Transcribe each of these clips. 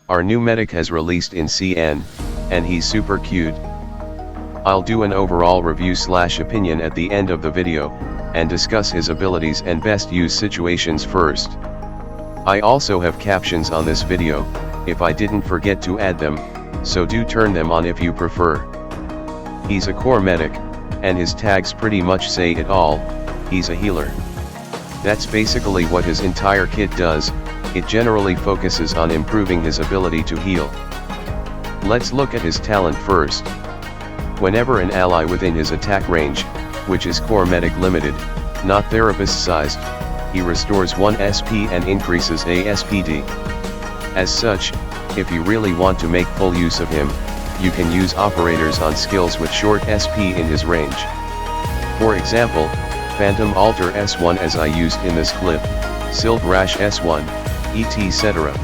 Our new medic has released in CN, and he's super cute. I'll do an overall review/opinion at the end of the video, and discuss his abilities and best use situations first. I also have captions on this video, if I didn't forget to add them, so do turn them on if you prefer. He's a core medic, and his tags pretty much say it all, he's a healer. That's basically what his entire kit does, it generally focuses on improving his ability to heal. Let's look at his talent first. Whenever an ally within his attack range, which is core medic limited, not therapist sized, he restores 1 SP and increases a SPD. As such, if you really want to make full use of him, you can use operators on skills with short SP in his range. For example, Phantom Altar S1 as I used in this clip, Silk Rash S1, etc.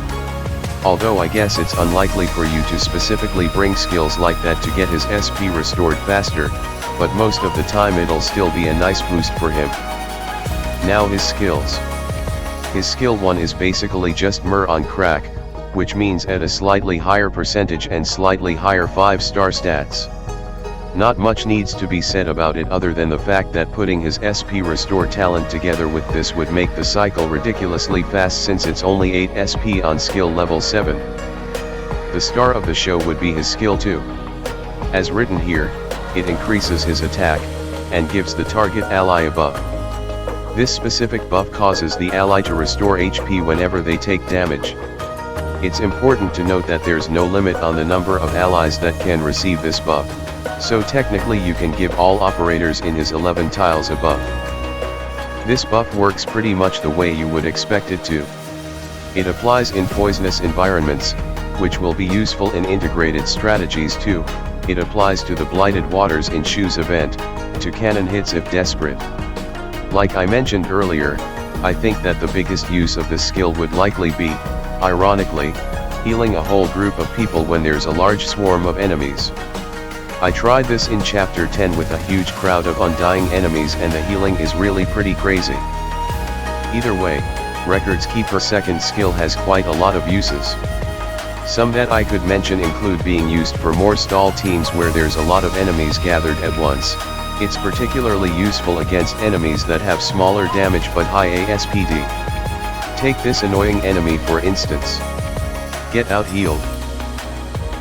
Although I guess it's unlikely for you to specifically bring skills like that to get his SP restored faster, but most of the time it'll still be a nice boost for him. Now his skills. His skill 1 is basically just Mur on crack, which means at a slightly higher percentage and slightly higher 5-star stats. Not much needs to be said about it other than the fact that putting his SP restore talent together with this would make the cycle ridiculously fast since it's only 8 SP on skill level 7. The star of the show would be his skill 2. As written here, it increases his attack, and gives the target ally a buff. This specific buff causes the ally to restore HP whenever they take damage. It's important to note that there's no limit on the number of allies that can receive this buff, so technically you can give all operators in his 11 tiles a buff. This buff works pretty much the way you would expect it to. It applies in poisonous environments, which will be useful in integrated strategies too. It applies to the Blighted Waters in Shoes event, to cannon hits if desperate. Like I mentioned earlier, I think that the biggest use of this skill would likely be, ironically, healing a whole group of people when there's a large swarm of enemies. I tried this in chapter 10 with a huge crowd of undying enemies and the healing is really pretty crazy. Either way, Records Keeper second skill has quite a lot of uses. Some that I could mention include being used for more stall teams where there's a lot of enemies gathered at once. It's particularly useful against enemies that have smaller damage but high ASPD. Take this annoying enemy for instance. Get out healed.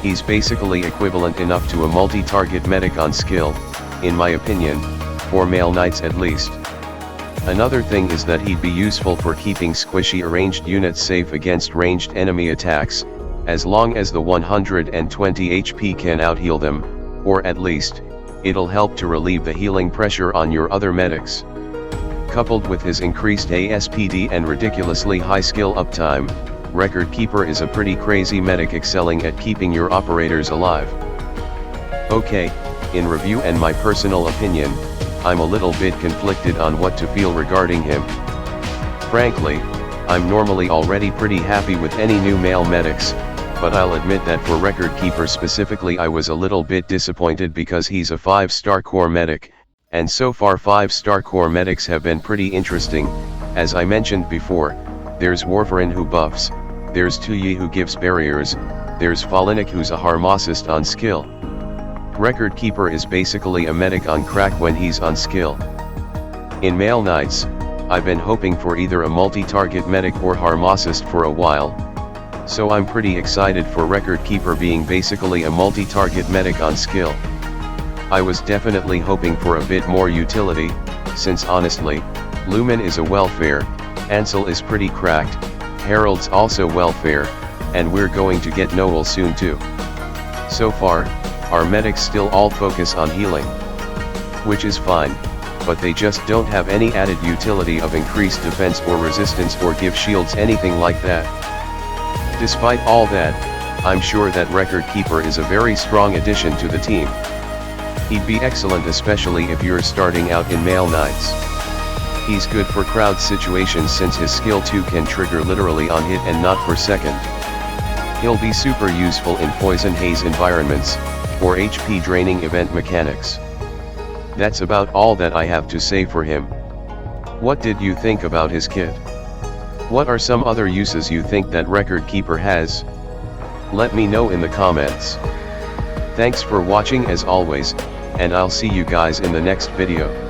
He's basically equivalent enough to a multi-target medic on skill, in my opinion, for Maleknights at least. Another thing is that he'd be useful for keeping squishy ranged units safe against ranged enemy attacks, as long as the 120 HP can out-heal them, or at least, it'll help to relieve the healing pressure on your other medics. Coupled with his increased ASPD and ridiculously high skill uptime, Record Keeper is a pretty crazy medic excelling at keeping your operators alive. Okay, in review and my personal opinion, I'm a little bit conflicted on what to feel regarding him. Frankly, I'm normally already pretty happy with any new male medics, but I'll admit that for Record Keeper specifically I was a little bit disappointed because he's a 5-star core medic, and so far 5-star core medics have been pretty interesting. As I mentioned before, there's Warfarin who buffs, there's Tuyi who gives barriers, there's Falinik who's a Harmosist on skill. Record Keeper is basically a medic on crack when he's on skill. In Maleknights, I've been hoping for either a multi-target medic or Harmosist for a while, so I'm pretty excited for Record Keeper being basically a multi-target medic on skill. I was definitely hoping for a bit more utility, since honestly, Lumen is a welfare, Ansel is pretty cracked, Harold's also welfare, and we're going to get Noel soon too. So far, our medics still all focus on healing. Which is fine, but they just don't have any added utility of increased defense or resistance or give shields anything like that. Despite all that, I'm sure that Record Keeper is a very strong addition to the team. He'd be excellent especially if you're starting out in Maleknights. He's good for crowd situations since his skill 2 can trigger literally on hit and not per second. He'll be super useful in poison haze environments, or HP draining event mechanics. That's about all that I have to say for him. What did you think about his kit? What are some other uses you think that Record Keeper has? Let me know in the comments. Thanks for watching as always, and I'll see you guys in the next video.